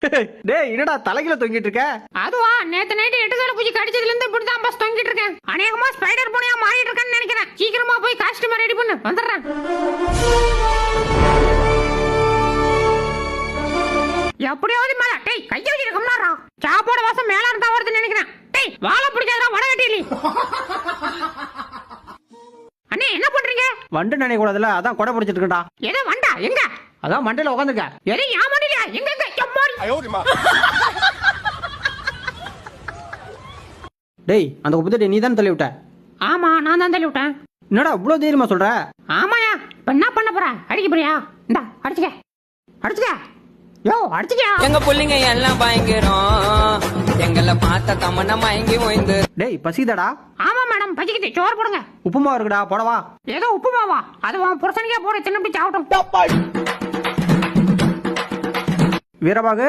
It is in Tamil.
டேய் என்னடா தலையில தொங்கிட்டு இருக்க? அதுவா நேத்து நைட்டு 8 தடவை பூச்சி கடிச்சதுல இருந்து இப்படிதான் பஸ் தொங்கிட்டு இருக்கேன். அநேகமா ஸ்பைடர் பூனையா மாறிட்டு இருக்கேன்னு நினைக்கிறேன். சீக்கிரமா போய் காஸ்டியூம் ரெடி பண்ணு, வந்துடுறேன். எப்படியாவது மேல டேய் கைய வச்சு கம்னாரா. சாப்பாடு வாசம் மேல இருந்தா வருதுன்னு நினைக்கிறேன். டேய் வாழை பிடிக்காதடா வடகட்டிலி. அண்ணே என்ன பண்றீங்க? வண்டு நினைக்க கூடாதுல, அதான் கொடை பிடிச்சிட்டு இருக்கேன்டா. எதை வண்டா எங்க? அதான் மண்டையில உட்காந்துருக்க. எதை யா மண்டியா எங்க எங்க எம்மாடி. டேய் அந்த குப்பத்தை நீ தான் தள்ளி விட்ட. ஆமா நான் தான் தள்ளி விட்டேன். என்னடா இவ்வளவு தைரியமா சொல்ற? ஆமாயா இப்ப என்ன பண்ண போற? அடிக்க போறியா? இந்தா அடிச்சுக்க அடிச்சுக்க. யோ அடிச்சுக்க. எங்க புள்ளிங்க எல்லாம் பயங்கரம், எங்களை பார்த்த தமன்னா மயங்கி ஓய்ந்து. டேய் பசிதடா. ஆமா மேடம் பசிக்குது, சோறு போடுங்க. உப்புமா இருக்குடா, போடவா? ஏதோ உப்புமாவா? அது உன் புருஷனுக்கே போட தின்னு சாப்பிட்டோம். வீரபாகு